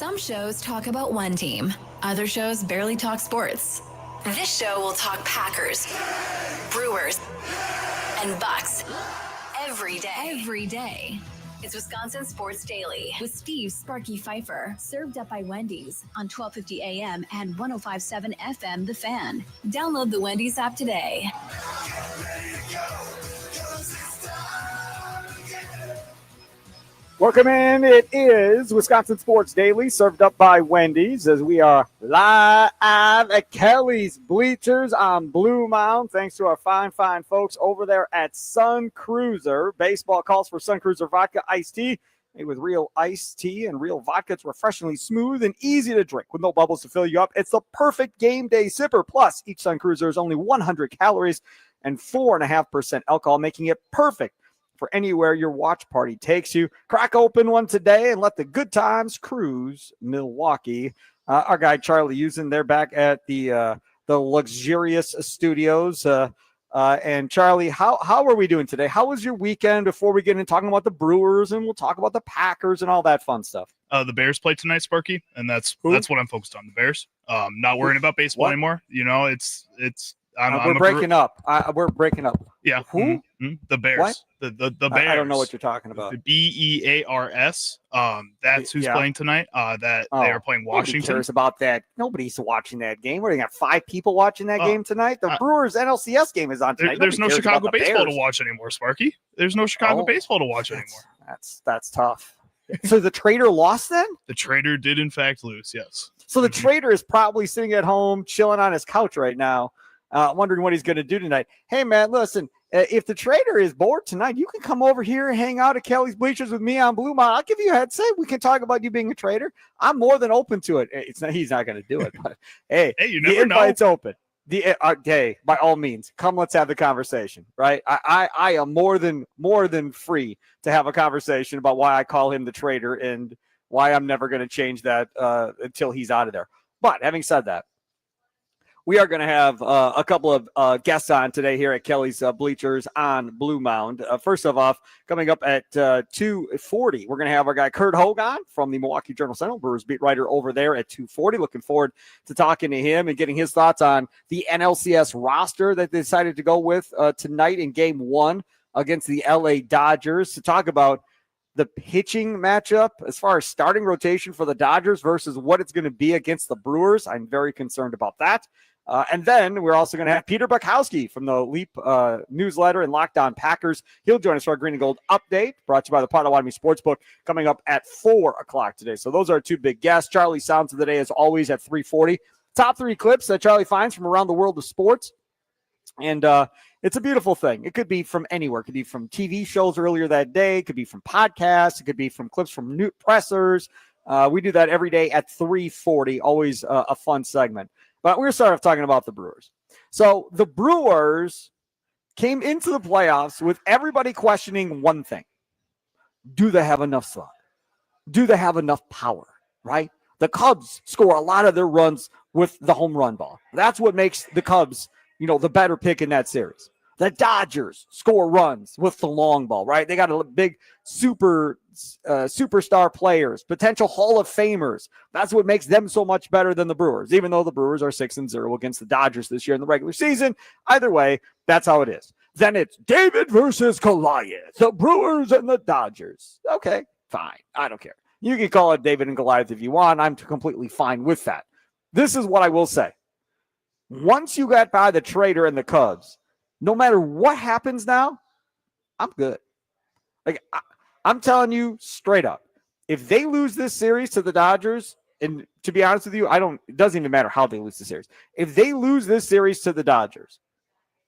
Some shows talk about one team. Other shows barely talk sports. This show will talk Packers, Brewers, and Bucks every day. It's Wisconsin Sports Daily with Steve Sparky Fifer, served up by Wendy's on 1250 AM and 105.7 FM The Fan. Download the Wendy's app today. Welcome in. It is Wisconsin Sports Daily, served up by Wendy's, as we are live at Kelly's Bleachers on Blue Mound. Thanks to our fine folks over there at Sun Cruiser. Baseball calls for Sun Cruiser Vodka Iced Tea, made with real iced tea and real vodka. It's refreshingly smooth and easy to drink with no bubbles to fill you up. It's the perfect game day sipper. Plus, each Sun Cruiser is only 100 calories and 4.5% alcohol, making it perfect for anywhere your watch party takes you. Crack open one today and let the good times cruise Milwaukee. Our guy Charlie Usen, they're back at the luxurious studios. And Charlie, how are we doing today? How was your weekend before we get into talking about the Brewers, and we'll talk about the Packers and all that fun stuff? The Bears play tonight, Sparky, and that's what I'm focused on. The Bears. Not worrying about baseball anymore. You know, we're breaking up. We're breaking up. Yeah. Who? Mm-hmm. The Bears. What? The Bears. I don't know what you're talking about. The BEARS. That's who's playing tonight. They are playing Washington. Nobody cares about that. Nobody's watching that game. What, do you got 5 people watching that game tonight? The Brewers NLCS game is on tonight. There's no Chicago baseball to watch anymore, Sparky. There's no Chicago baseball to watch anymore. That's tough. So the Trader lost then? The Trader did in fact lose, yes. So the Trader is probably sitting at home, chilling on his couch right now, wondering what he's going to do tonight. Hey, man, listen, if the Trader is bored tonight, you can come over here and hang out at Kelly's Bleachers with me on Blue Mountain. I'll give you a headset. We can talk about you being a Trader. I'm more than open to it. He's not going to do it, but hey, you never the invite's know. open. Hey, by all means, come. Let's have the conversation, right? I am more than free to have a conversation about why I call him the Trader and why I'm never going to change that until he's out of there. But having said that, we are going to have a couple of guests on today here at Kelly's Bleachers on Blue Mound. First of all, coming up at 2:40, we're going to have our guy Curt Hogg on from the Milwaukee Journal-Sentinel, Brewers beat writer over there at 2:40. Looking forward to talking to him and getting his thoughts on the NLCS roster that they decided to go with tonight in Game 1 against the LA Dodgers, to talk about the pitching matchup as far as starting rotation for the Dodgers versus what it's going to be against the Brewers. I'm very concerned about that. And then we're also going to have Peter Bukowski from the Leap newsletter and Locked On Packers. He'll join us for our Green and Gold update, brought to you by the Potawatomi Sportsbook, coming up at 4 o'clock today. So those are our 2 big guests. Charlie Sounds of the day, as always, at 3:40. Top 3 clips that Charlie finds from around the world of sports. And it's a beautiful thing. It could be from anywhere. It could be from TV shows earlier that day. It could be from podcasts. It could be from clips from new pressers. We do that every day at 3:40. Always a fun segment. But we're going to start off talking about the Brewers. So the Brewers came into the playoffs with everybody questioning one thing. Do they have enough slug? Do they have enough power, right? The Cubs score a lot of their runs with the home run ball. That's what makes the Cubs, the better pick in that series. The Dodgers score runs with the long ball, right? They got a big superstar players, potential Hall of Famers. That's what makes them so much better than the Brewers, even though the Brewers are 6-0 against the Dodgers this year in the regular season. Either way, that's how it is. Then it's David versus Goliath, the Brewers and the Dodgers. Okay, fine. I don't care. You can call it David and Goliath if you want. I'm completely fine with that. This is what I will say. Once you got by the Trader and the Cubs, no matter what happens now, I'm good. I'm telling you straight up, if they lose this series to the Dodgers, and to be honest with you, it doesn't even matter how they lose the series. If they lose this series to the Dodgers,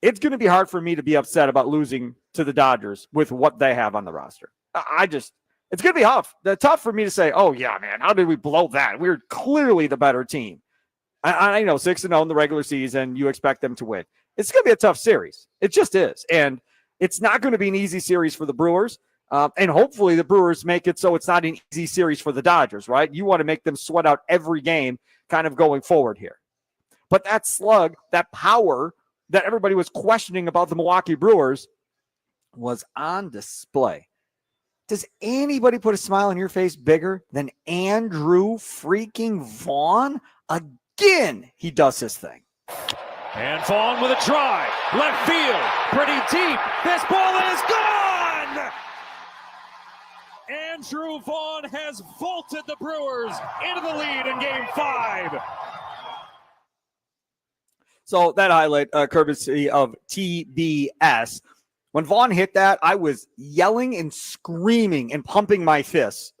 it's going to be hard for me to be upset about losing to the Dodgers with what they have on the roster. It's going to be tough for me to say, oh yeah, man, how did we blow that? We're clearly the better team. I know 6-0 in the regular season, you expect them to win. It's going to be a tough series. It just is. And it's not going to be an easy series for the Brewers. And hopefully the Brewers make it so it's not an easy series for the Dodgers, right? You want to make them sweat out every game kind of going forward here. But that slug, that power that everybody was questioning about the Milwaukee Brewers was on display. does anybody put a smile on your face bigger than Andrew freaking Vaughn? Again, he does his thing. And Vaughn with a try. Left field. Pretty deep. This ball is gone! Andrew Vaughn has vaulted the Brewers into the lead in Game 5. So that highlight, courtesy of TBS. When Vaughn hit that, I was yelling and screaming and pumping my fists in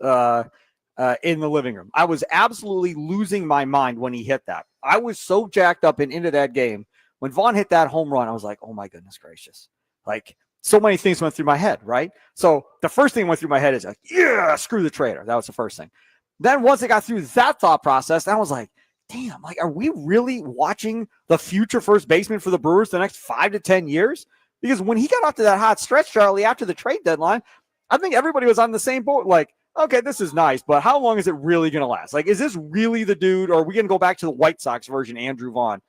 the living room. I was absolutely losing my mind when he hit that. I was so jacked up and into that game. When Vaughn hit that home run, I was like, oh my goodness gracious. Like, so many things went through my head, right? So the first thing went through my head is like, yeah, screw the trader. That was the first thing. Then once I got through that thought process, I was like, damn, like, are we really watching the future first baseman for the Brewers the next 5 to 10 years? Because when he got off to that hot stretch, Charlie, after the trade deadline, I think everybody was on the same boat. Like, okay, this is nice, but how long is it really going to last? Like, is this really the dude, or are we going to go back to the White Sox version, Andrew Vaughn?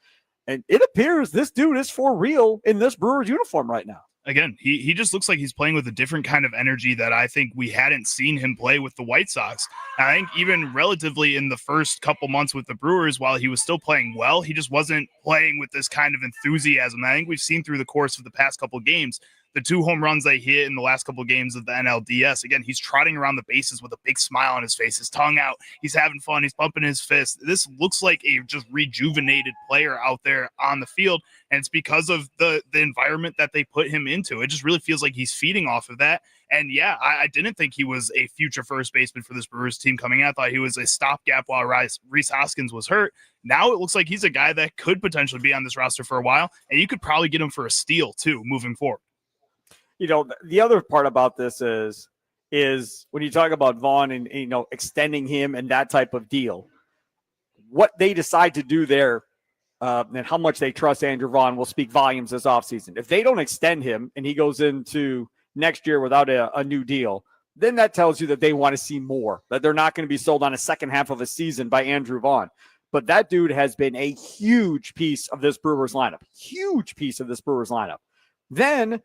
And it appears this dude is for real in this Brewers uniform right now. Again, he just looks like he's playing with a different kind of energy that I think we hadn't seen him play with the White Sox. I think even relatively in the first couple months with the Brewers, while he was still playing well, he just wasn't playing with this kind of enthusiasm. I think we've seen through the course of the past couple of games, the 2 home runs they hit in the last couple of games of the NLDS. Again, he's trotting around the bases with a big smile on his face, his tongue out. He's having fun. He's pumping his fist. This looks like a just rejuvenated player out there on the field, and it's because of the environment that they put him into. It just really feels like he's feeding off of that. And yeah, I didn't think he was a future first baseman for this Brewers team coming out. I thought he was a stopgap while Rhys Hoskins was hurt. Now it looks like he's a guy that could potentially be on this roster for a while, and you could probably get him for a steal too moving forward. You know, the other part about this is when you talk about Vaughn and, you know, extending him and that type of deal, what they decide to do there and how much they trust Andrew Vaughn will speak volumes this offseason. If they don't extend him and he goes into next year without a new deal, then that tells you that they want to see more, that they're not going to be sold on a second half of a season by Andrew Vaughn. But that dude has been a huge piece of this Brewers lineup, Then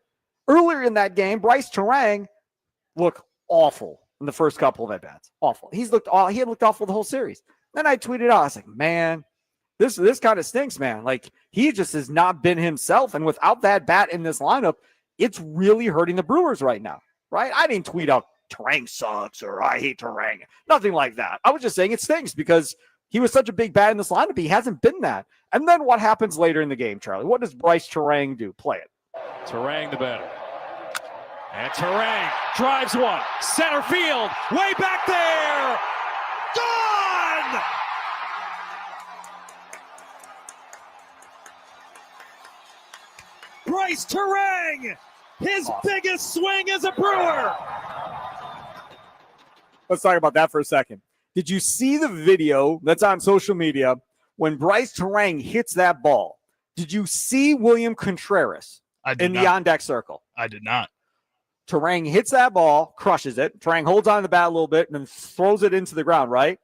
earlier in that game, Bryce Terang looked awful in the first couple of at-bats. Awful. He had looked awful the whole series. Then I tweeted out, I was like, man, this kind of stinks, man. Like, he just has not been himself. And without that bat in this lineup, it's really hurting the Brewers right now, right? I didn't tweet out Terang sucks or I hate Terang. Nothing like that. I was just saying it stinks because he was such a big bat in this lineup. He hasn't been that. And then what happens later in the game, Charlie? What does Bryce Terang do? Play it. Terang the batter. And Terang drives one. Center field. Way back there. Gone! Bryce Terang. His biggest swing as a Brewer. Let's talk about that for a second. Did you see the video that's on social media when Bryce Terang hits that ball? Did you see William Contreras in the on-deck circle? I did not. Terang hits that ball, crushes it. Terang holds on to the bat a little bit and then throws it into the ground, right?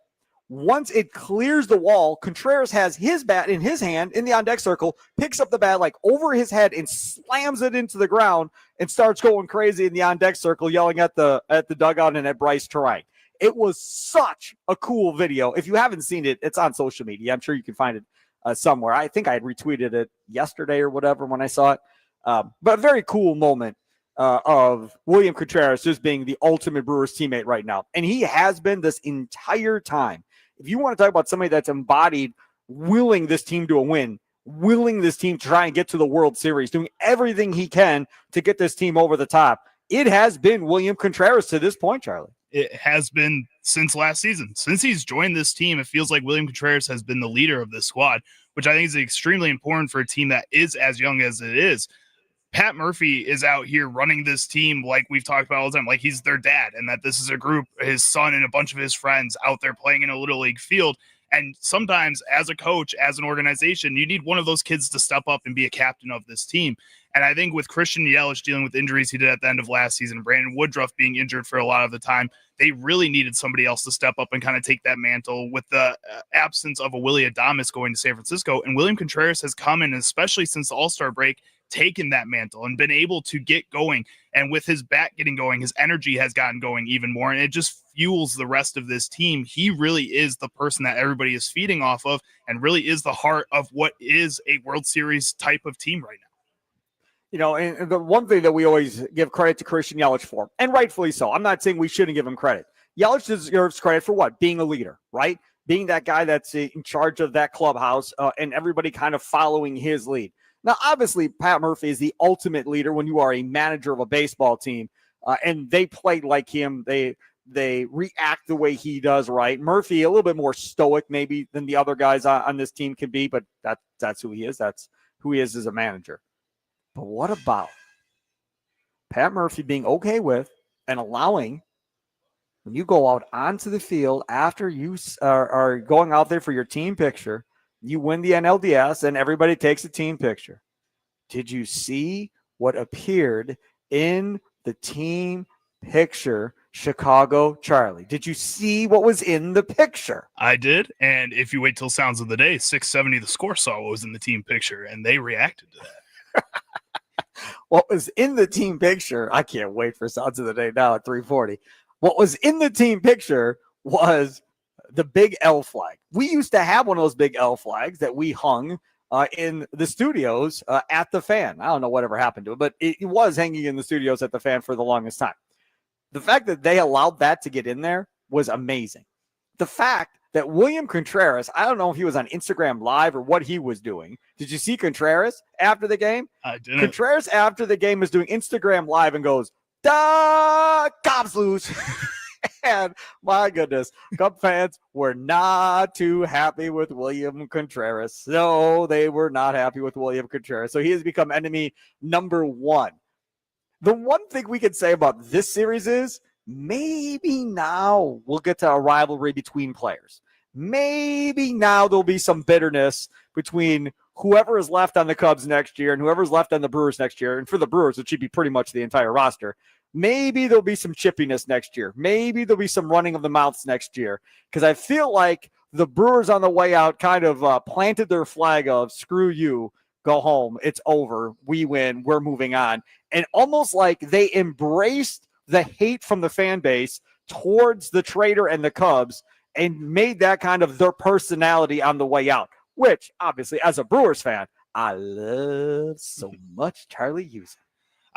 Once it clears the wall, Contreras has his bat in his hand in the on-deck circle, picks up the bat like over his head and slams it into the ground and starts going crazy in the on-deck circle, yelling at the dugout and at Bryce Terang. It was such a cool video. If you haven't seen it, it's on social media. I'm sure you can find it somewhere. I think I had retweeted it yesterday or whatever when I saw it. But a very cool moment of William Contreras just being the ultimate Brewers teammate right now. And he has been this entire time. If you want to talk about somebody that's embodied willing this team to a win, willing this team to try and get to the World Series, doing everything he can to get this team over the top, it has been William Contreras to this point, Charlie. It has been since last season. Since he's joined this team, it feels like William Contreras has been the leader of this squad, which I think is extremely important for a team that is as young as it is. Pat Murphy is out here running this team like we've talked about all the time, like he's their dad, and that this is a group, his son and a bunch of his friends out there playing in a little league field. And sometimes as a coach, as an organization, you need one of those kids to step up and be a captain of this team. And I think with Christian Yelich dealing with injuries he did at the end of last season, Brandon Woodruff being injured for a lot of the time, they really needed somebody else to step up and kind of take that mantle with the absence of a Willy Adames going to San Francisco. And William Contreras has come in, especially since the All-Star break, taken that mantle and been able to get going. And with his bat getting going, his energy has gotten going even more. And it just fuels the rest of this team. He really is the person that everybody is feeding off of and really is the heart of what is a World Series type of team right now. You know, and the one thing that we always give credit to Christian Yelich for, and rightfully so, I'm not saying we shouldn't give him credit. Yelich deserves credit for what? Being a leader, right? Being that guy that's in charge of that clubhouse and everybody kind of following his lead. Now, obviously, Pat Murphy is the ultimate leader when you are a manager of a baseball team, and they play like him. They react the way he does, right? Murphy, a little bit more stoic maybe than the other guys on this team can be, but that's who he is. That's who he is as a manager. But what about Pat Murphy being okay with and allowing when you go out onto the field after you are going out there for your team picture, you win the NLDS and everybody takes a team picture. Did you see what appeared in the team picture, Chicago Charlie? Did you see what was in the picture? I did. And if you wait till Sounds of the Day, 670 The Score saw what was in the team picture, and they reacted to that. What was in the team picture, I can't wait for Sounds of the Day now at 3:40. What was in the team picture was the big L flag. We used to have one of those big L flags that we hung in the studios at the Fan. I don't know whatever happened to it, but it was hanging in the studios at the Fan for the longest time. The fact that they allowed that to get in there was amazing. The fact that William Contreras, I don't know if he was on Instagram Live or what he was doing. Did you see Contreras after the game? I didn't. Contreras after the game was doing Instagram Live and goes, "Da Cubs lose." And my goodness, Cub fans were not too happy with William Contreras. No, they were not happy with William Contreras. So he has become enemy number one. The one thing we can say about this series is maybe now we'll get to a rivalry between players. Maybe now there'll be some bitterness between whoever is left on the Cubs next year and whoever's left on the Brewers next year. And for the Brewers, it should be pretty much the entire roster. Maybe there'll be some chippiness next year. Maybe there'll be some running of the mouths next year. Because I feel like the Brewers on the way out kind of planted their flag of, screw you, go home, it's over, we win, we're moving on. And almost like they embraced the hate from the fan base towards the trader and the Cubs and made that kind of their personality on the way out, which obviously as a Brewers fan, I love so much Charlie Houston.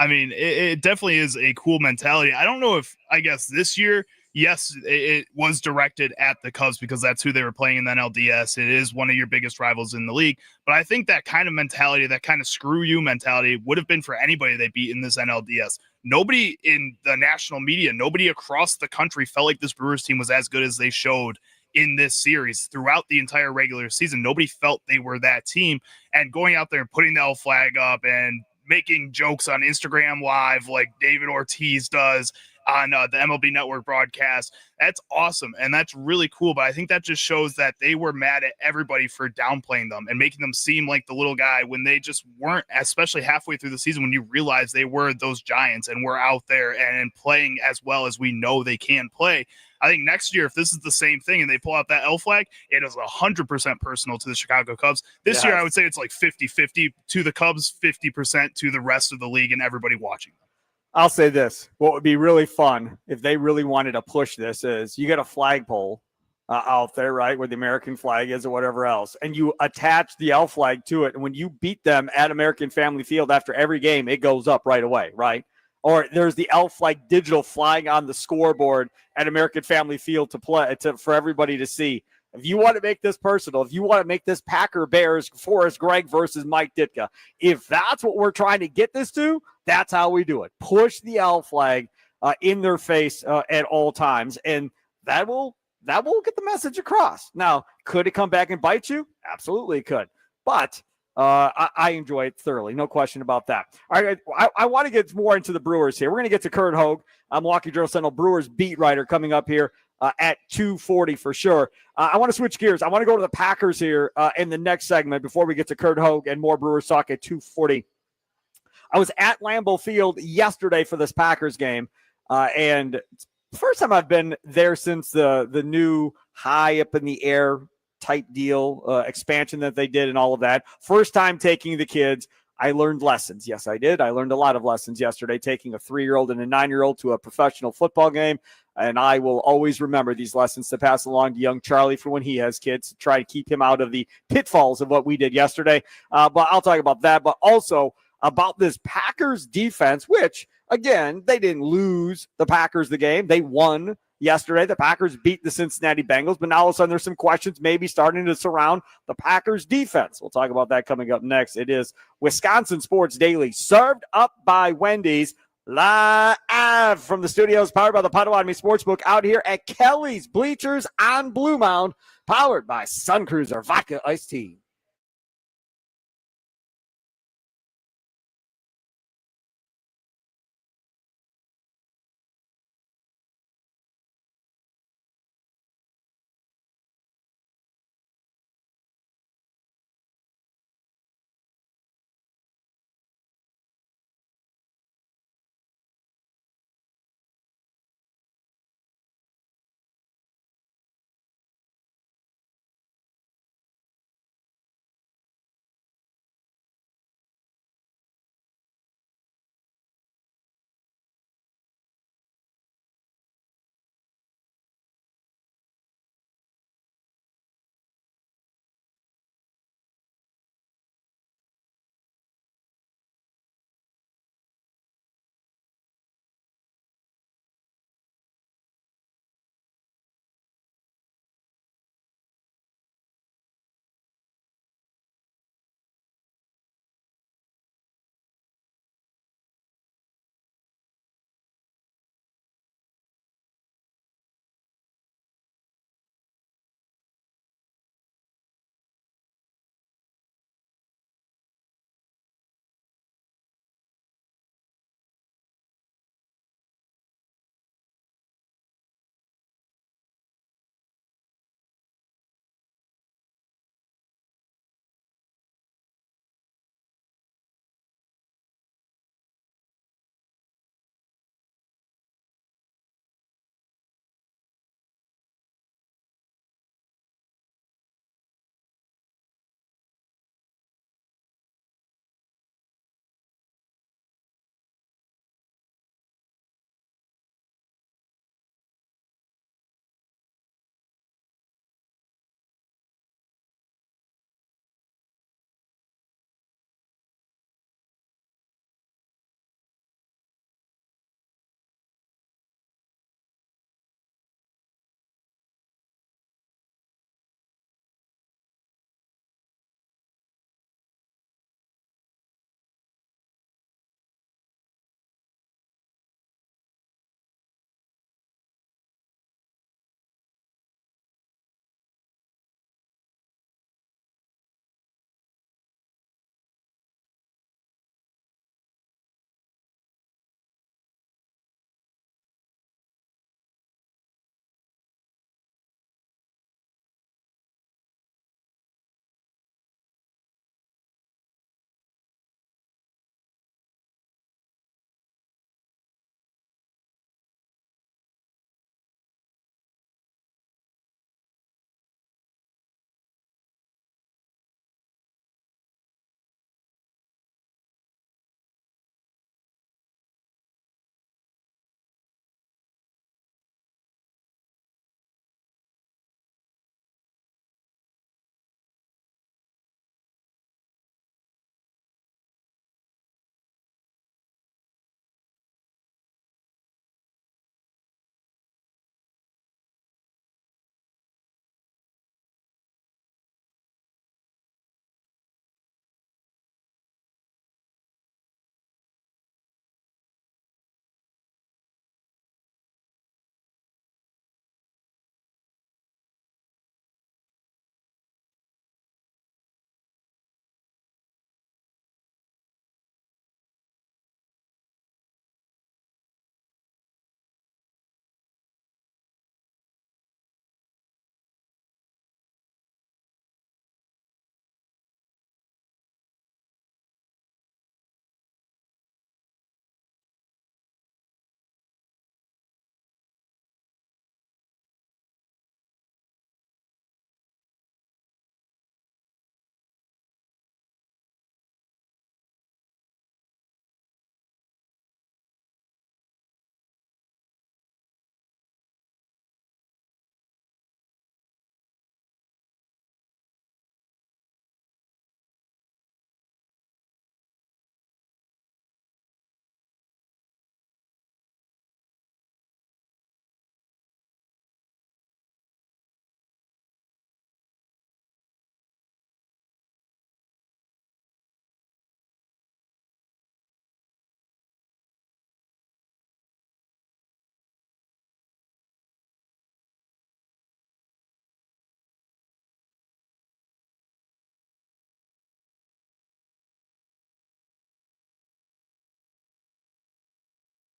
I mean, it definitely is a cool mentality. I don't know if, I guess this year, yes, it was directed at the Cubs because that's who they were playing in the NLDS. It is one of your biggest rivals in the league. But I think that kind of mentality, that kind of screw you mentality would have been for anybody they beat in this NLDS. Nobody in the national media, nobody across the country felt like this Brewers team was as good as they showed in this series throughout the entire regular season. Nobody felt they were that team. And going out there and putting the L flag up and making jokes on Instagram Live like David Ortiz does on the MLB Network broadcast, that's awesome. And that's really cool. But I think that just shows that they were mad at everybody for downplaying them and making them seem like the little guy when they just weren't, especially halfway through the season when you realize they were those giants and were out there and playing as well as we know they can play. I think next year, if this is the same thing and they pull out that L flag, it is 100% personal to the Chicago Cubs. This year, I would say it's like 50-50 to the Cubs, 50% to the rest of the league and everybody watching them. I'll say this. What would be really fun if they really wanted to push this is you get a flagpole out there, right, where the American flag is or whatever else, and you attach the L flag to it. And when you beat them at American Family Field after every game, it goes up right away, right? Or there's the L flag digital flying on the scoreboard at American Family Field for everybody to see. If you want to make this personal, if you want to make this Packer Bears Forrest Gregg versus Mike Ditka, if that's what we're trying to get this to, that's how we do it. Push the L flag in their face at all times, and that will get the message across. Now, could it come back and bite you? Absolutely it could. But I enjoy it thoroughly. No question about that. All right, I want to get more into the Brewers here. We're going to get to Curt Hogg. I'm Milwaukee Journal Sentinel Brewers beat writer coming up here at 2:40 for sure. I want to switch gears. I want to go to the Packers here in the next segment before we get to Curt Hogg and more Brewers talk at 2:40. I was at Lambeau Field yesterday for this Packers game, and first time I've been there since the new high up in the air type deal expansion that they did and all of that. First time taking the kids. I learned lessons. Yes, I did. I learned a lot of lessons yesterday, taking a 3-year-old and a 9-year-old to a professional football game. And I will always remember these lessons to pass along to young Charlie for when he has kids, to try to keep him out of the pitfalls of what we did yesterday. But I'll talk about that, but also about this Packers defense, which, again, they didn't lose the Packers the game. They won yesterday. The Packers beat the Cincinnati Bengals, but now all of a sudden there's some questions maybe starting to surround the Packers defense. We'll talk about that coming up next. It is Wisconsin Sports Daily, served up by Wendy's, live from the studios, powered by the Potawatomi Sportsbook, out here at Kelly's Bleachers on Blue Mound, powered by Sun Cruiser Vodka Iced Tea.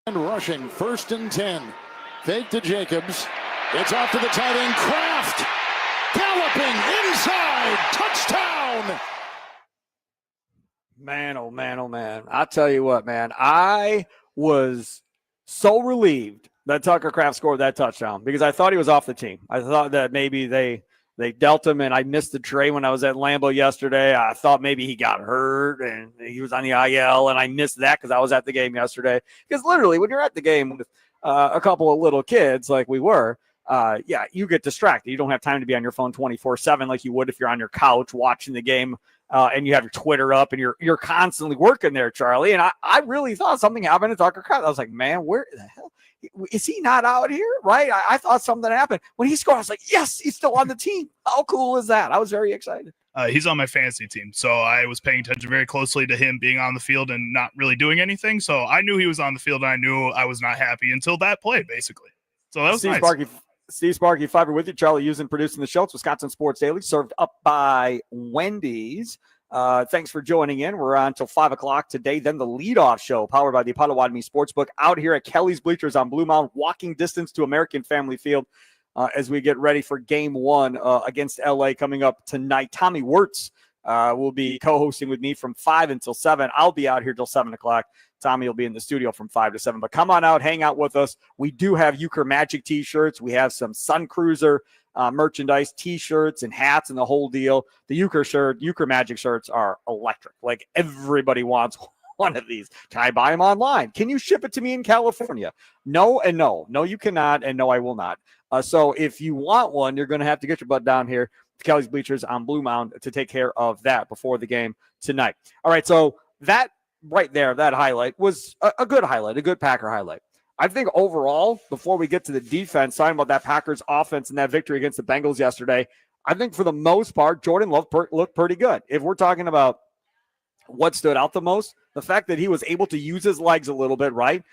And rushing, 1st and 10. Fake to Jacobs. It's off to the tight end. Kraft galloping inside. Touchdown. Man, oh man, oh man. I'll tell you what, man. I was so relieved that Tucker Kraft scored that touchdown because I thought he was off the team. I thought that maybe they dealt him, and I missed the trade when I was at Lambeau yesterday. I thought maybe he got hurt and he was on the IL, and I missed that because I was at the game yesterday. Because literally, when you're at the game with a couple of little kids like we were, you get distracted. You don't have time to be on your phone 24/7 like you would if you're on your couch watching the game. And you have your Twitter up, and you're constantly working there, Charlie. And I really thought something happened to Tucker Kraft. I was like, man, where the hell is he not out here? Right? I thought something happened when he scored. I was like, yes, he's still on the team. How cool is that? I was very excited. He's on my fantasy team, so I was paying attention very closely to him being on the field and not really doing anything. So I knew he was on the field, and I knew I was not happy until that play, basically. So that was nice. Steve Sparky, Fifer with you. Charlie Usen producing the show. It's Wisconsin Sports Daily, served up by Wendy's. Thanks for joining in. We're on until 5 o'clock today. Then the leadoff show, powered by the Potawatomi Sportsbook, out here at Kelly's Bleachers on Blue Mountain, walking distance to American Family Field as we get ready for Game 1 against LA coming up tonight. Tommy Wirtz will be co-hosting with me from 5 until 7. I'll be out here till 7 o'clock. Tommy will be in the studio from 5 to 7. But come on out, hang out with us. We do have Euchre Magic T-shirts. We have some Sun Cruiser merchandise, T-shirts and hats and the whole deal. The Euchre Magic shirts are electric. Like, everybody wants one of these. Can I buy them online? Can you ship it to me in California? No and no. No, you cannot, and no, I will not. So if you want one, you're going to have to get your butt down here to Kelly's Bleachers on Blue Mound to take care of that before the game tonight. All right, so that right there, that highlight was a good highlight, a good Packer highlight. I think overall, before we get to the defense, talking about that Packers offense and that victory against the Bengals yesterday, I think for the most part, Jordan Love looked pretty good. If we're talking about what stood out the most, the fact that he was able to use his legs a little bit, right,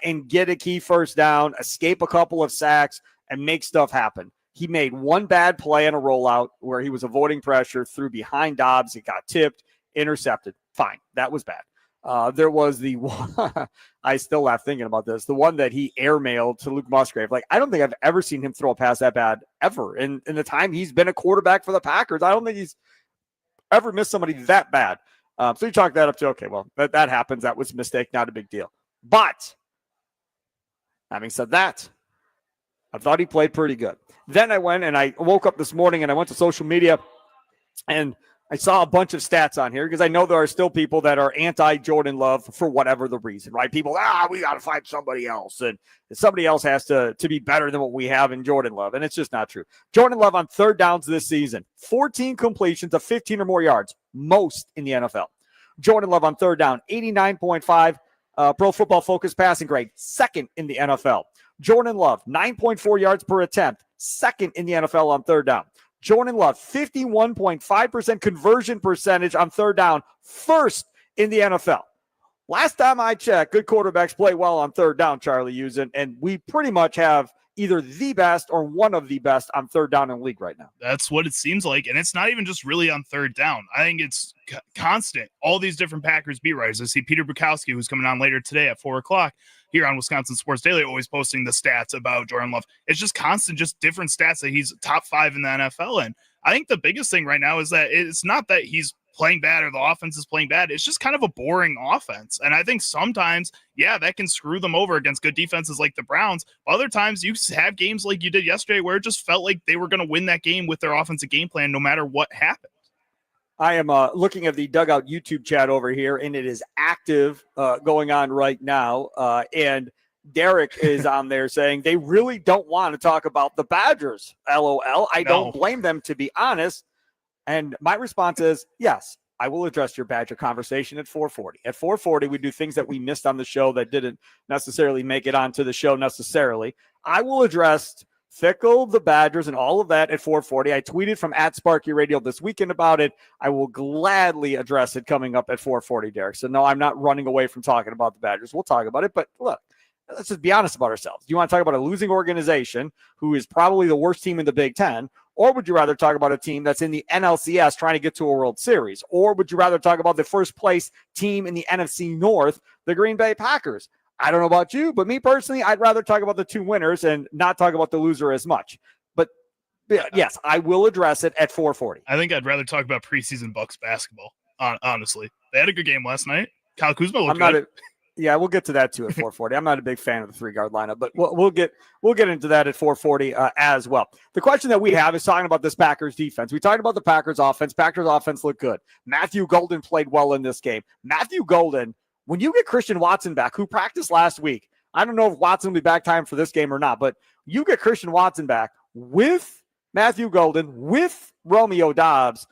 and get a key first down, escape a couple of sacks, and make stuff happen. He made one bad play in a rollout where he was avoiding pressure, threw behind Dobbs, it got tipped, intercepted. Fine, that was bad. There was the one, I still laugh thinking about this, the one that he airmailed to Luke Musgrave. Like, I don't think I've ever seen him throw a pass that bad ever. In the time he's been a quarterback for the Packers, I don't think he's ever missed somebody that bad. So you chalk that up to, okay, well, that happens. That was a mistake, not a big deal. But having said that, I thought he played pretty good. Then I went and I woke up this morning and I went to social media and I saw a bunch of stats on here because I know there are still people that are anti-Jordan Love for whatever the reason, right? People, we got to find somebody else. And somebody else has to be better than what we have in Jordan Love. And it's just not true. Jordan Love on third downs this season, 14 completions of 15 or more yards, most in the NFL. Jordan Love on third down, 89.5 Pro Football Focus passing grade, second in the NFL. Jordan Love, 9.4 yards per attempt, second in the NFL on third down. Jordan Love, 51.5% conversion percentage on third down, first in the NFL. Last time I checked, good quarterbacks play well on third down, Charlie Usen, and we pretty much have either the best or one of the best on third down in the league right now. That's what it seems like, and it's not even just really on third down. I think it's constant. All these different Packers beat writers. I see Peter Bukowski, who's coming on later today at 4 o'clock here on Wisconsin Sports Daily, always posting the stats about Jordan Love. It's just constant, just different stats that he's top 5 in the NFL. And I think the biggest thing right now is that it's not that he's playing bad or the offense is playing bad. It's just kind of a boring offense. And I think sometimes, that can screw them over against good defenses like the Browns. Other times you have games like you did yesterday where it just felt like they were going to win that game with their offensive game plan no matter what happened. I am looking at the Dugout YouTube chat over here, and it is active going on right now. And Derek is on there saying they really don't want to talk about the Badgers. LOL. I don't blame them, to be honest. And my response is, yes, I will address your Badger conversation at 4:40. At 4:40, we do things that we missed on the show that didn't necessarily make it onto the show necessarily. I will address Fickle, the Badgers, and all of that at 4:40. I tweeted from @Sparky Radio this weekend about it. I will gladly address it coming up at 4:40, Derek. So, no, I'm not running away from talking about the Badgers. We'll talk about it. But, look, let's just be honest about ourselves. Do you want to talk about a losing organization who is probably the worst team in the Big Ten? Or would you rather talk about a team that's in the NLCS trying to get to a World Series? Or would you rather talk about the first place team in the NFC North, the Green Bay Packers? I don't know about you, but me personally, I'd rather talk about the 2 winners and not talk about the loser as much. But yes, I will address it at 4:40. I think I'd rather talk about preseason Bucks basketball. Honestly, they had a good game last night. Kyle Kuzma looked good. Yeah, we'll get to that too at 4:40. I'm not a big fan of the 3-guard lineup, but we'll get into that at 4:40 as well. The question that we have is talking about this Packers defense. We talked about the Packers offense. Packers offense looked good. Matthew Golden played well in this game. Matthew Golden, when you get Christian Watson back, who practiced last week, I don't know if Watson will be back time for this game or not, but you get Christian Watson back with Matthew Golden, with Romeo Doubs,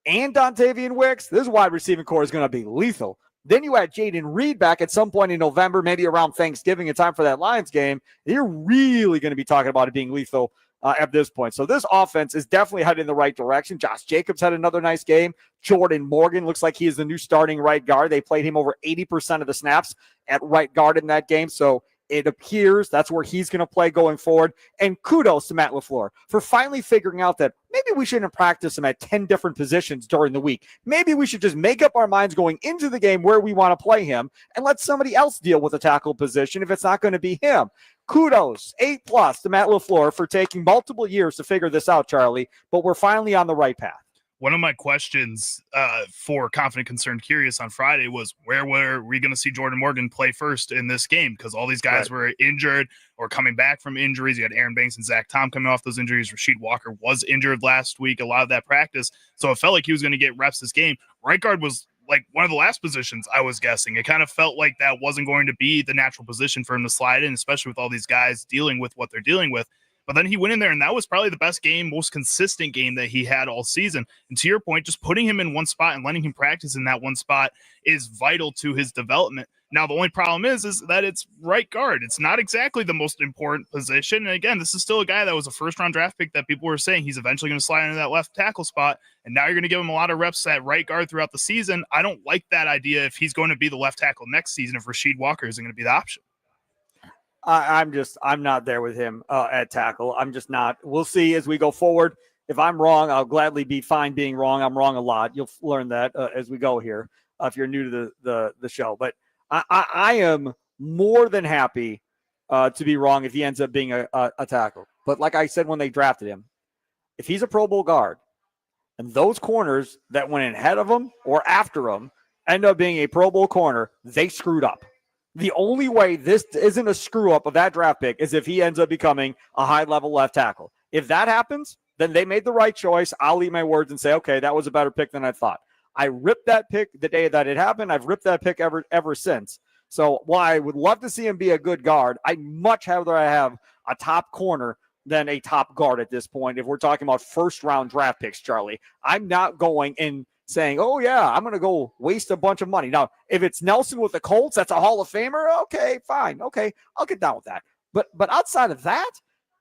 and Dontavian Wicks. This wide receiving core is going to be lethal. Then you had Jaden Reed back at some point in November, maybe around Thanksgiving in time for that Lions game. You're really going to be talking about it being lethal at this point. So this offense is definitely headed in the right direction. Josh Jacobs had another nice game. Jordan Morgan looks like he is the new starting right guard. They played him over 80% of the snaps at right guard in that game. So it appears that's where he's going to play going forward. And kudos to Matt LaFleur for finally figuring out that maybe we shouldn't practice him at 10 different positions during the week. Maybe we should just make up our minds going into the game where we want to play him and let somebody else deal with the tackle position if it's not going to be him. Kudos, 8+ to Matt LaFleur for taking multiple years to figure this out, Charlie, but we're finally on the right path. One of my questions for Confident, Concerned, Curious on Friday was where were we going to see Jordan Morgan play first in this game? Because all these guys were injured or coming back from injuries. You had Aaron Banks and Zach Tom coming off those injuries. Rasheed Walker was injured last week, a lot of that practice. So it felt like he was going to get reps this game. Right guard was like one of the last positions I was guessing. It kind of felt like that wasn't going to be the natural position for him to slide in, especially with all these guys dealing with what they're dealing with. But then he went in there, and that was probably the best game, most consistent game that he had all season. And to your point, just putting him in one spot and letting him practice in that one spot is vital to his development. Now, the only problem is that it's right guard. It's not exactly the most important position. And again, this is still a guy that was a first-round draft pick that people were saying he's eventually going to slide into that left tackle spot. And now you're going to give him a lot of reps at right guard throughout the season. I don't like that idea if he's going to be the left tackle next season, if Rasheed Walker isn't going to be the option. I'm not there with him at tackle. I'm just not. We'll see as we go forward. If I'm wrong, I'll gladly be fine being wrong. I'm wrong a lot. You'll learn that as we go here if you're new to the show. But I am more than happy to be wrong if he ends up being a tackle. But like I said when they drafted him, if he's a Pro Bowl guard and those corners that went in ahead of him or after him end up being a Pro Bowl corner, they screwed up. The only way this isn't a screw up of that draft pick is if he ends up becoming a high-level left tackle. If that happens, then they made the right choice. I'll eat my words and say, okay, that was a better pick than I thought. I ripped that pick the day that it happened. I've ripped that pick ever since. So while I would love to see him be a good guard, I'd much rather have a top corner than a top guard at this point. If we're talking about first-round draft picks, Charlie, I'm not going in saying, oh, yeah, I'm going to go waste a bunch of money. Now, if it's Nelson with the Colts, that's a Hall of Famer, okay, fine. Okay, I'll get down with that. But outside of that,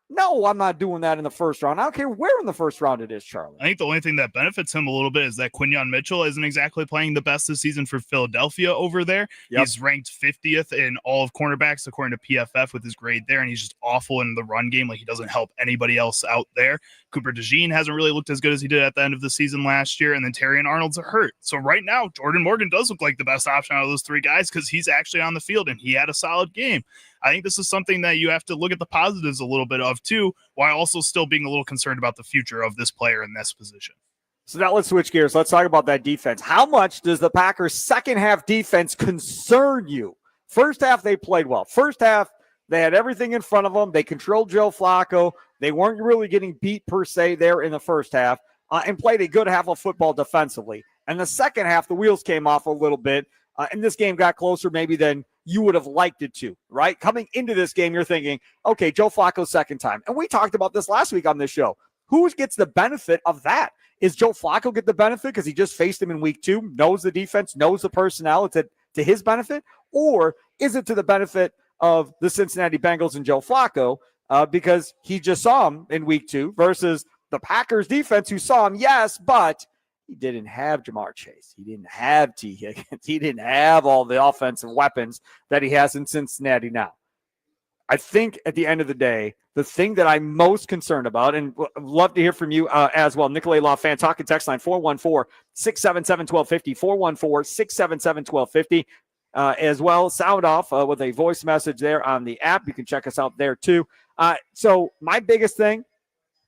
no, I'm not doing that in the first round. I don't care where in the first round it is, Charlie. I think the only thing that benefits him a little bit is that Quinyon Mitchell isn't exactly playing the best this season for Philadelphia over there. Yep. He's ranked 50th in all of cornerbacks, according to PFF, with his grade there, and he's just awful in the run game. Like, he doesn't help anybody else out there. Cooper DeJean hasn't really looked as good as he did at the end of the season last year, and then Terrion Arnold's hurt. So right now, Jordan Morgan does look like the best option out of those three guys because he's actually on the field, and he had a solid game. I think this is something that you have to look at the positives a little bit of too, while also still being a little concerned about the future of this player in this position. So now let's switch gears. Let's talk about that defense. How much does the Packers' second half defense concern you? First half, they played well. First half, they had everything in front of them. They controlled Joe Flacco. They weren't really getting beat per se there in the first half and played a good half of football defensively. And the second half, the wheels came off a little bit, and this game got closer maybe than you would have liked it to, right? Coming into this game, you're thinking, okay, Joe Flacco's second time. And we talked about this last week on this show. Who gets the benefit of that? Is Joe Flacco get the benefit because he just faced him in week 2, knows the defense, knows the personnel, it's to his benefit? Or is it to the benefit of the Cincinnati Bengals and Joe Flacco because he just saw him in week 2 versus the Packers defense who saw him, yes, but he didn't have Jamar Chase. He didn't have T. Higgins. He didn't have all the offensive weapons that he has in Cincinnati now. I think at the end of the day, the thing that I'm most concerned about, and I'd love to hear from you as well, Nicolay Law fan, talking text line 414-677-1250, 414-677-1250. as well. Sound off with a voice message there on the app. You can check us out there too. So my biggest thing,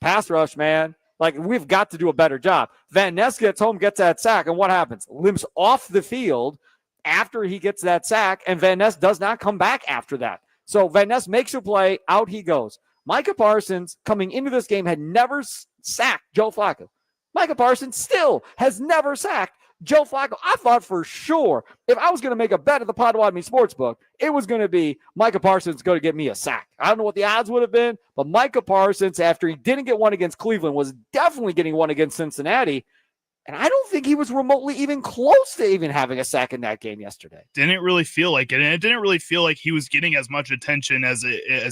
pass rush, man. Like, we've got to do a better job. Van Ness gets home, gets that sack, and what happens? Limps off the field after he gets that sack, and Van Ness does not come back after that. So Van Ness makes a play, out he goes. Micah Parsons, coming into this game, had never sacked Joe Flacco. Micah Parsons still has never sacked Joe Flacco. I thought for sure if I was going to make a bet at the Potawatomi Sportsbook, it was going to be Micah Parsons going to get me a sack. I don't know what the odds would have been, but Micah Parsons, after he didn't get one against Cleveland, was definitely getting one against Cincinnati. And I don't think he was remotely even close to even having a sack in that game yesterday. Didn't really feel like it. And it didn't really feel like he was getting as much attention as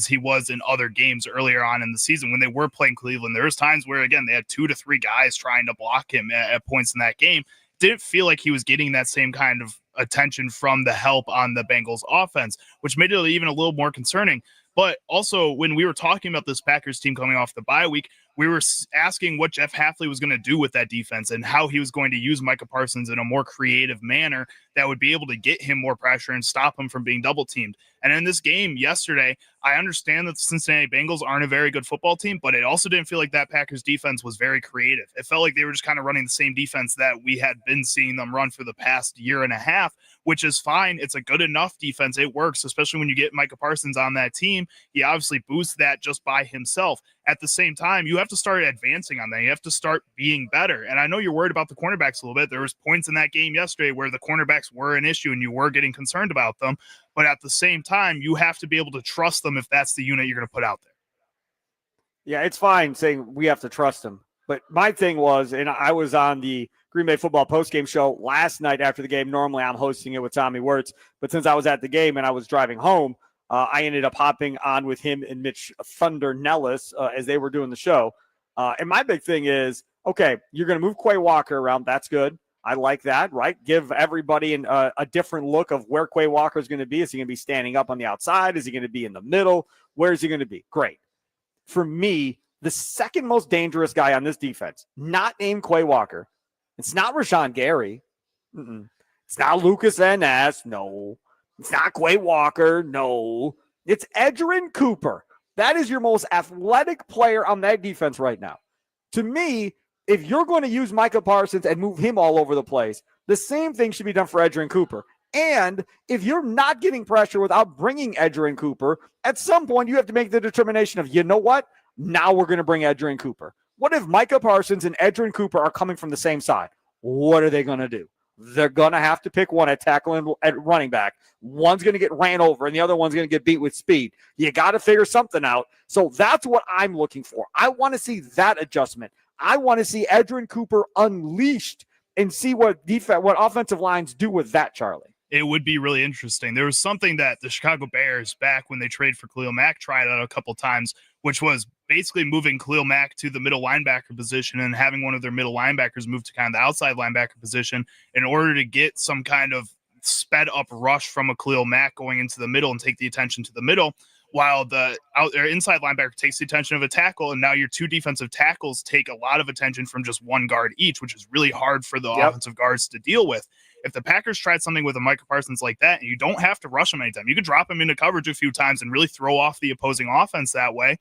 he was in other games earlier on in the season when they were playing Cleveland. There was times where, again, they had 2 to 3 guys trying to block him at points in that game. Didn't feel like he was getting that same kind of attention from the help on the Bengals offense, which made it even a little more concerning. But also, when we were talking about this Packers team coming off the bye week, we were asking what Jeff Hafley was going to do with that defense and how he was going to use Micah Parsons in a more creative manner that would be able to get him more pressure and stop him from being double teamed. And in this game yesterday, I understand that the Cincinnati Bengals aren't a very good football team, but it also didn't feel like that Packers defense was very creative. It felt like they were just kind of running the same defense that we had been seeing them run for the past year and a half, which is fine. It's a good enough defense. It works, especially when you get Micah Parsons on that team. He obviously boosts that just by himself. At the same time, you have to start advancing on that. You have to start being better. And I know you're worried about the cornerbacks a little bit. There was points in that game yesterday where the cornerbacks were an issue and you were getting concerned about them. But at the same time, you have to be able to trust them if that's the unit you're going to put out there. Yeah, it's fine saying we have to trust them. But my thing was, and I was on the Green Bay football postgame show last night after the game. Normally I'm hosting it with Tommy Wirtz. But since I was at the game and I was driving home, I ended up hopping on with him and Mitch Thunder Nellis as they were doing the show. And my big thing is, okay, you're going to move Quay Walker around. That's good. I like that, right? Give everybody a different look of where Quay Walker is going to be. Is he going to be standing up on the outside? Is he going to be in the middle? Where is he going to be? Great. For me, the second most dangerous guy on this defense, not named Quay Walker. It's not Rashawn Gary. It's not Lucas Van Ness. No. It's not Quay Walker. No. It's Edgerrin Cooper. That is your most athletic player on that defense right now. To me, if you're going to use Micah Parsons and move him all over the place, the same thing should be done for Edgerrin Cooper. And if you're not getting pressure without bringing Edgerrin Cooper, at some point you have to make the determination of, you know what? Now we're going to bring Edgerrin Cooper. What if Micah Parsons and Edgerrin Cooper are coming from the same side? What are they going to do? They're going to have to pick one at tackle and at running back. One's going to get ran over and the other one's going to get beat with speed. You got to figure something out. So that's what I'm looking for. I want to see that adjustment. I want to see Edgerrin Cooper unleashed and see what offensive lines do with that, Charlie. It would be really interesting. There was something that the Chicago Bears, back when they traded for Khalil Mack, tried out a couple times, which was basically moving Khalil Mack to the middle linebacker position and having one of their middle linebackers move to kind of the outside linebacker position in order to get some kind of sped up rush from a Khalil Mack going into the middle and take the attention to the middle, while the inside linebacker takes the attention of a tackle, and now your 2 defensive tackles take a lot of attention from just one guard each, which is really hard for the offensive guards to deal with. If the Packers tried something with a Micah Parsons like that, and you don't have to rush him anytime, you could drop him into coverage a few times and really throw off the opposing offense that way.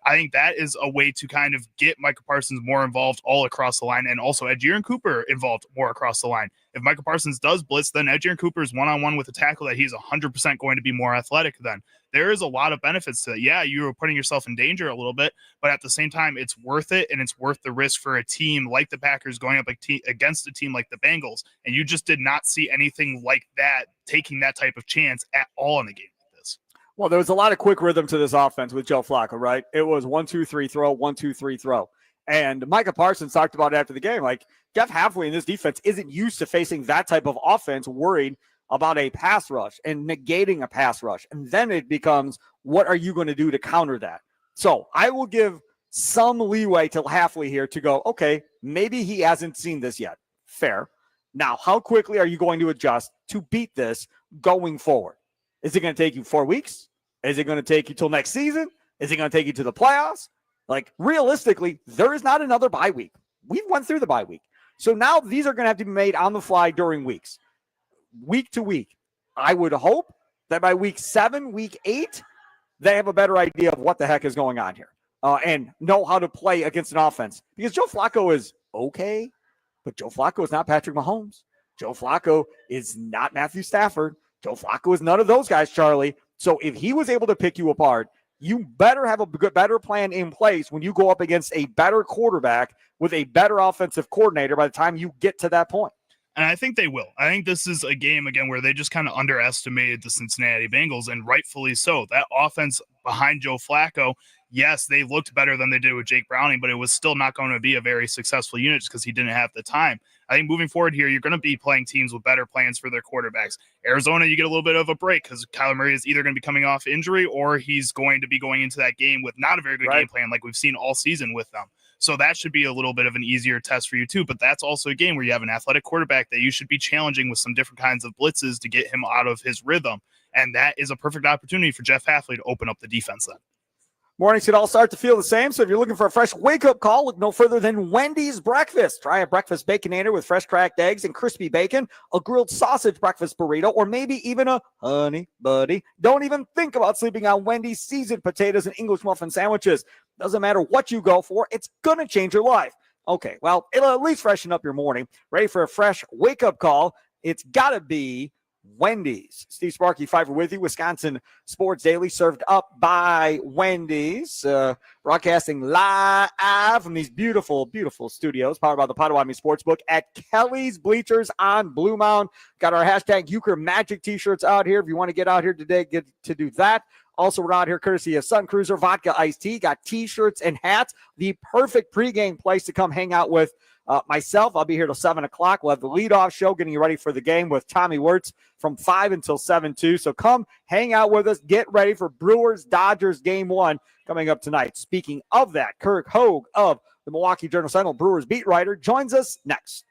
I think that is a way to kind of get Micah Parsons more involved all across the line, and also Edgerrin Cooper involved more across the line. If Micah Parsons does blitz, then Edgerrin Cooper is one-on-one with a tackle that he's 100% going to be more athletic than. There is a lot of benefits to it. Yeah, you are putting yourself in danger a little bit, but at the same time, it's worth it, and it's worth the risk for a team like the Packers going up against a team like the Bengals. And you just did not see anything like that, taking that type of chance at all in the game. Well, there was a lot of quick rhythm to this offense with Joe Flacco, right? It was 1-2-3 throw, 1-2-3 throw. And Micah Parsons talked about it after the game, like Jeff Hafley in this defense isn't used to facing that type of offense, worried about a pass rush and negating a pass rush. And then it becomes, what are you going to do to counter that? So I will give some leeway to Hafley here to go, okay, maybe he hasn't seen this yet. Fair. Now, how quickly are you going to adjust to beat this going forward? Is it going to take you 4 weeks? Is it going to take you till next season? Is it going to take you to the playoffs? Like, realistically, there is not another bye week. We've went through the bye week. So now these are going to have to be made on the fly during weeks. Week to week. I would hope that by week 7, week 8, they have a better idea of what the heck is going on here and know how to play against an offense. Because Joe Flacco is okay, but Joe Flacco is not Patrick Mahomes. Joe Flacco is not Matthew Stafford. Joe Flacco is none of those guys, Charlie. So if he was able to pick you apart, you better have a better plan in place when you go up against a better quarterback with a better offensive coordinator by the time you get to that point. And I think they will. I think this is a game, again, where they just kind of underestimated the Cincinnati Bengals, and rightfully so. That offense behind Joe Flacco, yes, they looked better than they did with Jake Browning, but it was still not going to be a very successful unit just because he didn't have the time. I think moving forward here, you're going to be playing teams with better plans for their quarterbacks. Arizona, you get a little bit of a break because Kyler Murray is either going to be coming off injury or he's going to be going into that game with not a very good game plan like we've seen all season with them. So that should be a little bit of an easier test for you too. But that's also a game where you have an athletic quarterback that you should be challenging with some different kinds of blitzes to get him out of his rhythm. And that is a perfect opportunity for Jeff Hafley to open up the defense then. Mornings could all start to feel the same, so if you're looking for a fresh wake-up call, look no further than Wendy's Breakfast. Try a breakfast Baconator with fresh cracked eggs and crispy bacon, a grilled sausage breakfast burrito, or maybe even a honey buddy. Don't even think about sleeping on Wendy's seasoned potatoes and English muffin sandwiches. Doesn't matter what you go for, it's going to change your life. Okay, well, it'll at least freshen up your morning. Ready for a fresh wake-up call? It's got to be Wendy's. Steve Sparky, Fifer with you. Wisconsin Sports Daily, served up by Wendy's. Broadcasting live from these beautiful, beautiful studios, powered by the Potawatomi Sportsbook at Kelly's Bleachers on Blue Mound. Got our hashtag Euchre Magic t-shirts out here. If you want to get out here today, get to do that. Also, we're out here courtesy of Sun Cruiser Vodka Iced Tea. Got t-shirts and hats. The perfect pregame place to come hang out with myself. I'll be here till 7 o'clock. We'll have the leadoff show getting you ready for the game with Tommy Wirtz from 5 until 7 too. So come hang out with us. Get ready for Brewers-Dodgers Game 1 coming up tonight. Speaking of that, Curt Hogg of the Milwaukee Journal-Sentinel Brewers beat writer joins us next.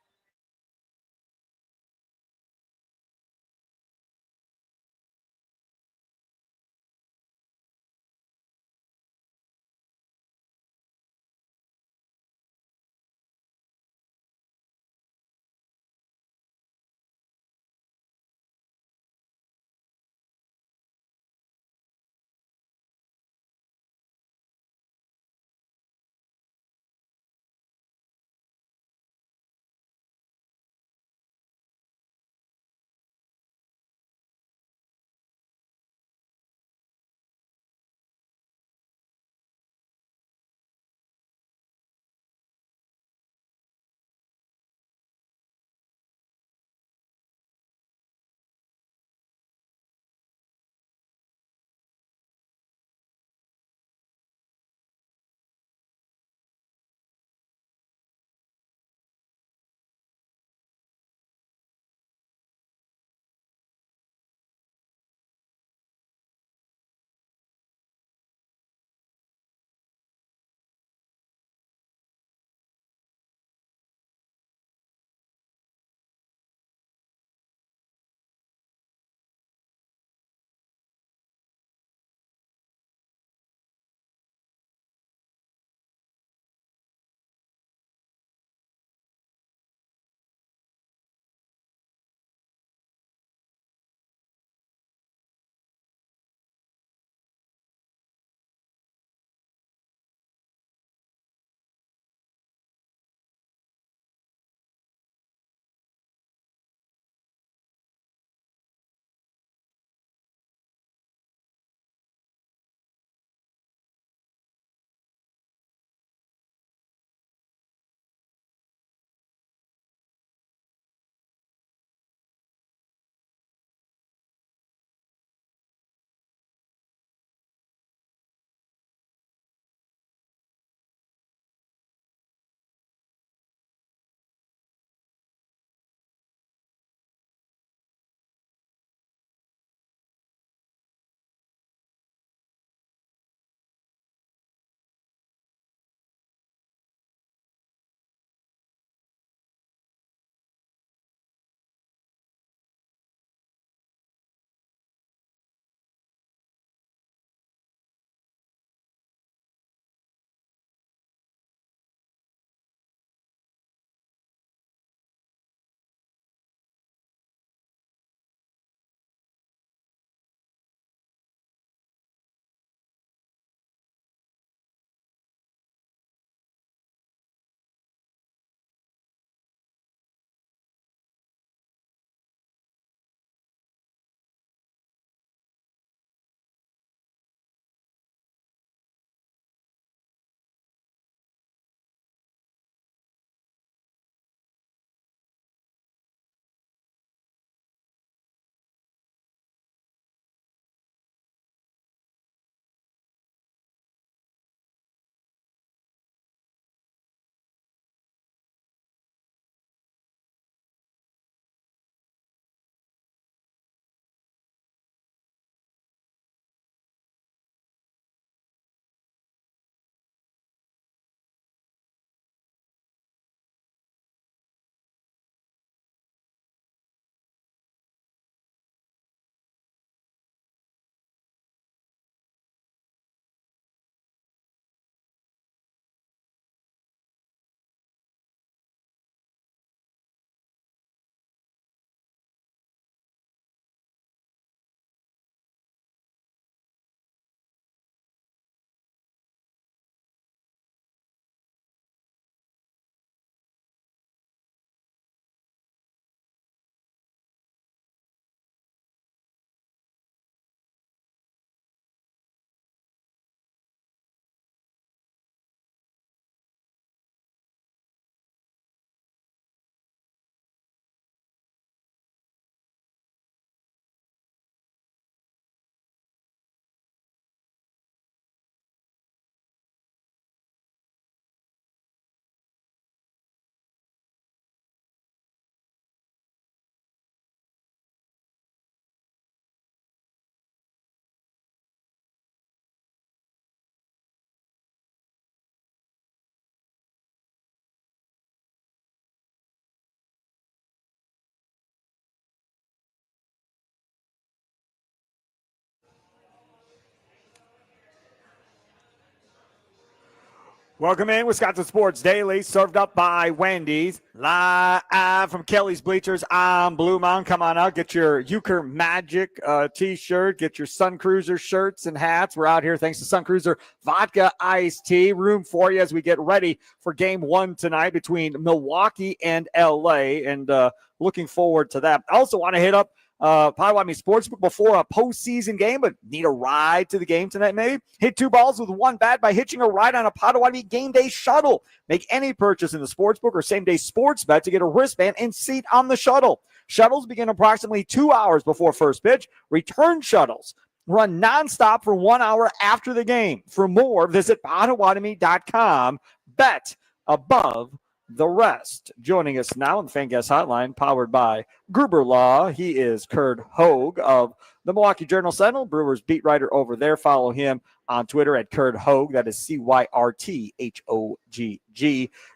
Welcome in, Wisconsin Sports Daily, served up by Wendy's. Live from Kelly's Bleachers, I'm Blue Mountain. Come on out, get your Euchre Magic t-shirt, get your Sun Cruiser shirts and hats. We're out here thanks to Sun Cruiser Vodka Iced Tea. Room for you as we get ready for Game 1 tonight between Milwaukee and L.A., and looking forward to that. I also want to hit up Potawatomi Sportsbook before a postseason game, but need a ride to the game tonight maybe? Hit 2 balls with 1 bat by hitching a ride on a Potawatomi game day shuttle. Make any purchase in the sportsbook or same-day sports bet to get a wristband and seat on the shuttle. Shuttles begin approximately 2 hours before first pitch. Return shuttles run nonstop for 1 hour after the game. For more, visit Potawatomi.com. Bet above the rest. Joining us now on the Fan Guest Hotline, powered by Gruber Law, he is Curt Hogg of the Milwaukee Journal-Sentinel, Brewers beat writer over there. Follow him on Twitter at Curt Hogg. That is CYRTHOGG.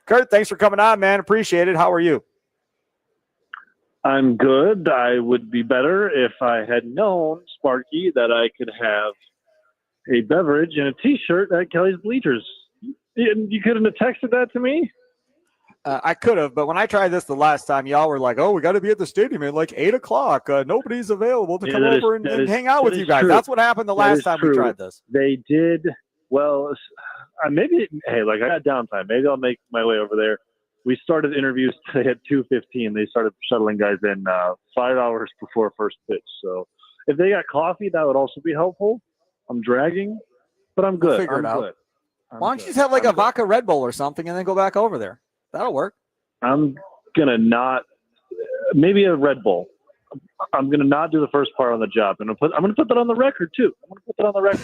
Curt, thanks for coming on, man. Appreciate it. How are you? I'm good. I would be better if I had known, Sparky, that I could have a beverage and a T-shirt at Kelly's Bleachers. You couldn't have texted that to me? I could have, but when I tried this the last time, y'all were like, oh, we got to be at the stadium at like 8 o'clock. Nobody's available to come over and hang out with you guys. True. That's what happened the last time we tried this. They did. Well, maybe, hey, like I got downtime. Maybe I'll make my way over there. We started interviews today at 2:15. They started shuttling guys in 5 hours before first pitch. So if they got coffee, that would also be helpful. I'm dragging, but I'm good. Figure it out. Why don't you just have like a vodka Red Bull or something and then go back over there? That'll work. I'm going to not – maybe a Red Bull. I'm going to not do the first part on the job. I'm going to put that on the record, too. I'm going to put that on the record.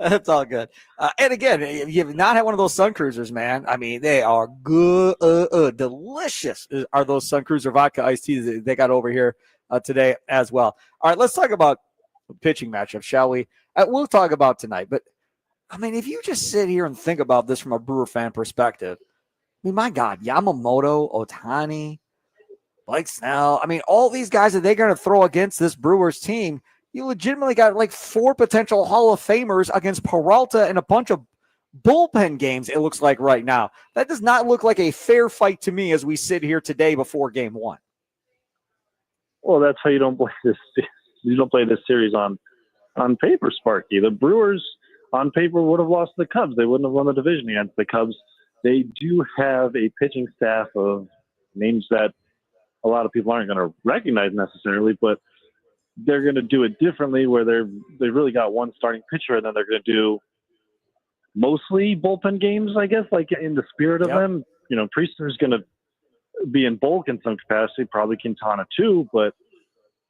That's all good. And again, if you've not had one of those Sun Cruisers, man, I mean, they are good, delicious are those Sun Cruiser vodka iced teas that they got over here today as well. All right, let's talk about pitching matchup, shall we? We'll talk about tonight, but I mean, if you just sit here and think about this from a Brewer fan perspective, I mean, my God, Yamamoto, Ohtani, Blake Snell, I mean, all these guys that they're going to throw against this Brewers team, you legitimately got like 4 potential Hall of Famers against Peralta and a bunch of bullpen games, it looks like right now. That does not look like a fair fight to me as we sit here today before Game 1. Well, that's how you don't play this. You don't play this series on paper, Sparky. The Brewers on paper would have lost the Cubs. They wouldn't have won the division against the Cubs. They do have a pitching staff of names that a lot of people aren't going to recognize necessarily, but they're going to do it differently where they've really got one starting pitcher, and then they're going to do mostly bullpen games, I guess, like in the spirit of them. You know, Priester's going to be in bulk in some capacity, probably Quintana too, but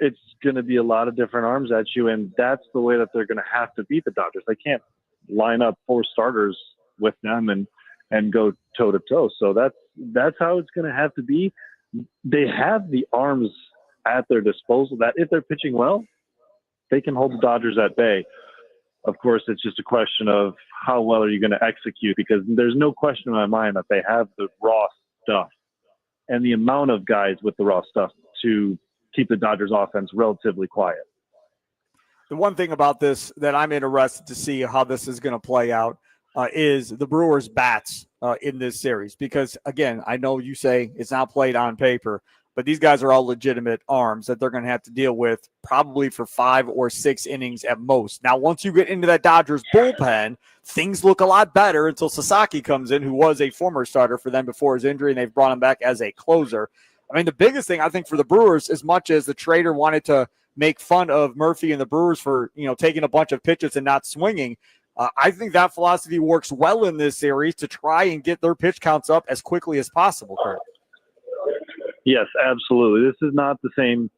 it's going to be a lot of different arms at you, and that's the way that they're going to have to beat the Dodgers. They can't line up 4 starters with them and go toe-to-toe. So that's how it's going to have to be. They have the arms at their disposal that if they're pitching well, they can hold the Dodgers at bay. Of course, it's just a question of how well are you going to execute, because there's no question in my mind that they have the raw stuff and the amount of guys with the raw stuff to keep the Dodgers offense relatively quiet. The one thing about this that I'm interested to see how this is going to play out is the Brewers' bats in this series. Because, again, I know you say it's not played on paper, but these guys are all legitimate arms that they're going to have to deal with probably for 5 or 6 innings at most. Now, once you get into that Dodgers bullpen, things look a lot better until Sasaki comes in, who was a former starter for them before his injury, and they've brought him back as a closer. I mean, the biggest thing I think for the Brewers, as much as the trader wanted to make fun of Murphy and the Brewers for, taking a bunch of pitches and not swinging, I think that philosophy works well in this series to try and get their pitch counts up as quickly as possible, Curt. Yes, absolutely. This is not the same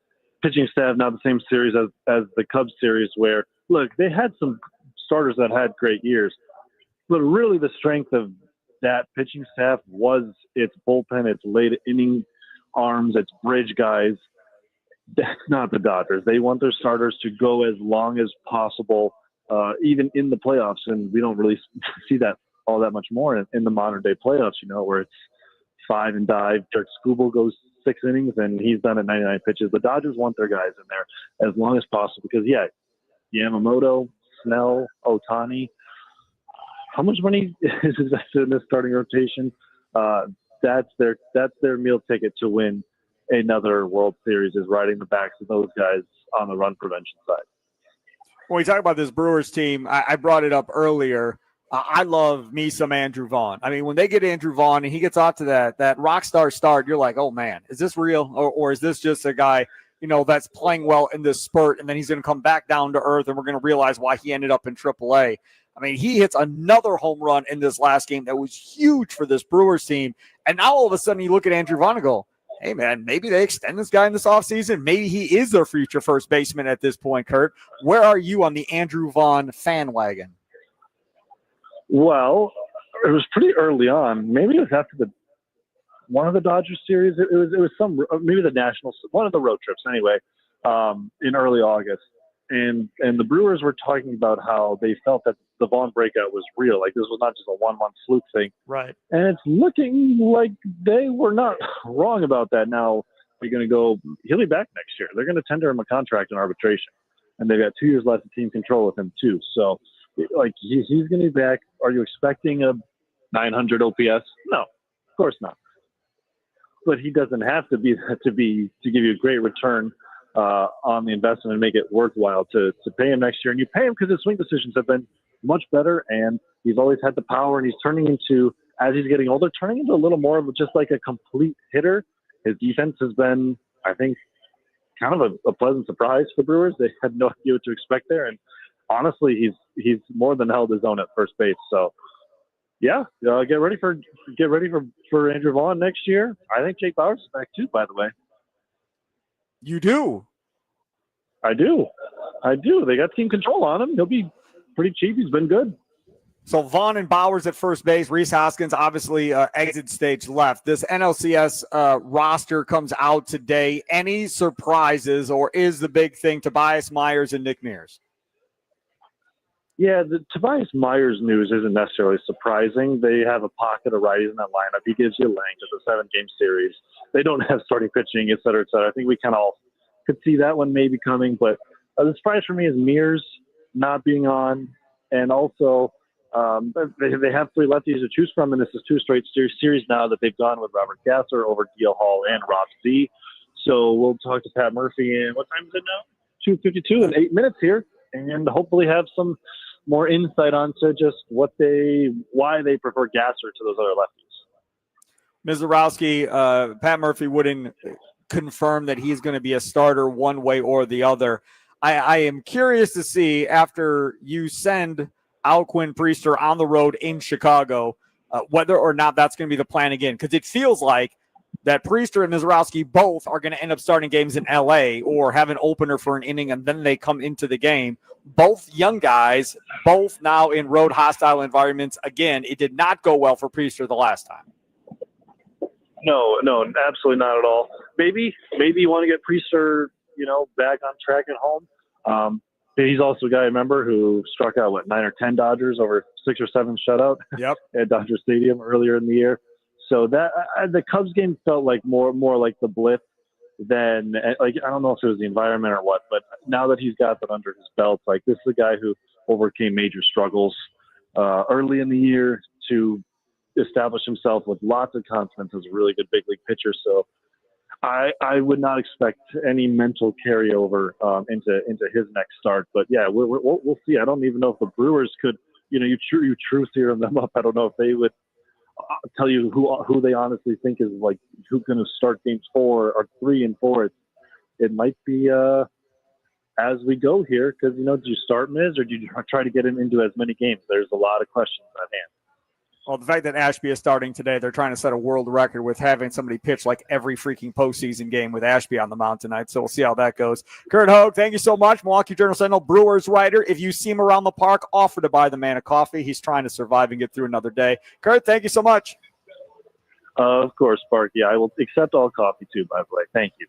pitching staff, not the same series as the Cubs series where, look, they had some starters that had great years, but really the strength of that pitching staff was its bullpen, its late inning arms, its bridge guys. That's not the Dodgers. They want their starters to go as long as possible, even in the playoffs. And we don't really see that all that much more in the modern day playoffs, where it's 5 and dive. Dirk Skubal goes 6 innings and he's done at 99 pitches. The Dodgers want their guys in there as long as possible because, Yamamoto, Snell, Ohtani, how much money is invested in this starting rotation? That's their meal ticket to win another World Series, is riding the backs of those guys on the run prevention side. When we talk about this Brewers team, I brought it up earlier. I love me some Andrew Vaughn. I mean, when they get Andrew Vaughn and he gets off to that rock star start, you're like, oh man, is this real? Or is this just a guy, that's playing well in this spurt, and then he's going to come back down to earth, and we're going to realize why he ended up in AAA. I mean, he hits another home run in this last game that was huge for this Brewers team. And now all of a sudden you look at Andrew Vaughn and go, hey, man, maybe they extend this guy in this offseason. Maybe he is their future first baseman at this point, Curt. Where are you on the Andrew Vaughn fan wagon? Well, it was pretty early on. Maybe it was after one of the Dodgers series. It was maybe the Nationals, one of the road trips anyway, in early August. And the Brewers were talking about how they felt that the Vaughn breakout was real. Like, this was not just a 1-1 fluke thing. Right. And it's looking like they were not wrong about that. Now, they're going to go, he'll be back next year. They're going to tender him a contract in arbitration. And they've got 2 years left of team control with him, too. So, like, he's going to be back. Are you expecting a 900 OPS? No, of course not. But he doesn't have to be to give you a great return on the investment and make it worthwhile to pay him next year. And you pay him because his swing decisions have been much better, and he's always had the power, and he's turning into, as he's getting older, turning into a little more of just like a complete hitter. His defense has been, I think, kind of a pleasant surprise for the Brewers. They had no idea what to expect there, and honestly, he's more than held his own at first base. So, yeah, get ready for Andrew Vaughn next year. I think Jake Bauers is back too, by the way. You do? I do. They got team control on him. He'll be pretty cheap. He's been good. So Vaughn and Bauers at first base. Rhys Hoskins obviously exit stage left. This NLCS roster comes out today. Any surprises, or is the big thing Tobias Myers and Nick Mears? Yeah, the Tobias Myers news isn't necessarily surprising. They have a pocket of righties in that lineup. He gives you length. It's a 7-game series. They don't have starting pitching, et cetera, et cetera. I think we kind of all could see that one maybe coming. But the surprise for me is Mears not being on. And also, they have 3 lefties to choose from, and this is 2 straight series now that they've gone with Robert Gasser over DL Hall and Rob Z. So we'll talk to Pat Murphy in, what time is it now? 2:52 in 8 minutes here, and hopefully have some more insight onto just why they prefer Gasser to those other lefties. Ms. Zarowski, Pat Murphy wouldn't confirm that he's going to be a starter one way or the other. I am curious to see, after you send Alquin Priester on the road in Chicago, whether or not that's going to be the plan again, because it feels like that Priester and Mizarowski both are going to end up starting games in LA or have an opener for an inning, and then they come into the game. Both young guys, both now in road hostile environments. Again, it did not go well for Priester the last time. No, absolutely not at all. Maybe you want to get Priester, back on track at home. He's also a guy, remember, who struck out 9 or 10 Dodgers over 6 or 7 shutout at Dodger Stadium earlier in the year. So that the Cubs game felt like more like the blip than, like, I don't know if it was the environment or what, but now that he's got that under his belt, like, this is a guy who overcame major struggles early in the year to establish himself with lots of confidence as a really good big league pitcher. So I would not expect any mental carryover into his next start. But yeah, we'll see. I don't even know if the Brewers could, you truth serum them up. I don't know if they would tell you who they honestly think is, like, who's going to start games 4 or 3 and 4. It might be as we go here, because, do you start Miz or do you try to get him into as many games? There's a lot of questions at hand. Well, the fact that Ashby is starting today, they're trying to set a world record with having somebody pitch like every freaking postseason game with Ashby on the mound tonight. So we'll see how that goes. Curt Hogg, thank you so much. Milwaukee Journal-Sentinel Brewers writer. If you see him around the park, offer to buy the man a coffee. He's trying to survive and get through another day. Curt, thank you so much. Of course, Sparky. I will accept all coffee too, by the way. Thank you.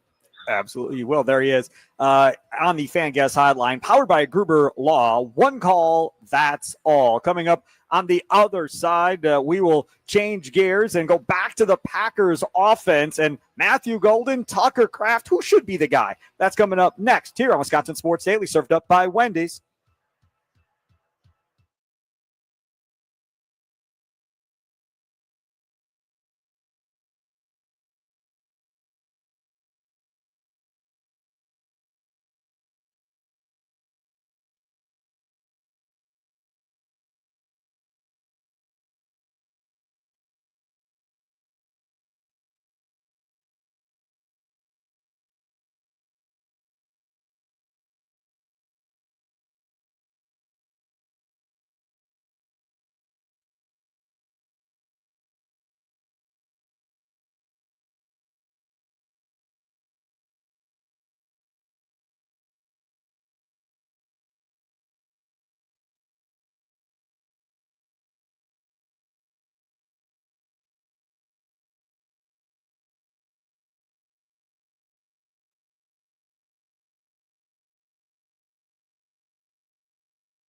Absolutely, you will. There he is on the Fan Guest Hotline, powered by Gruber Law. One call, that's all. Coming up on the other side, we will change gears and go back to the Packers offense. And Matthew Golden, Tucker Kraft, who should be the guy? That's coming up next here on Wisconsin Sports Daily, served up by Wendy's.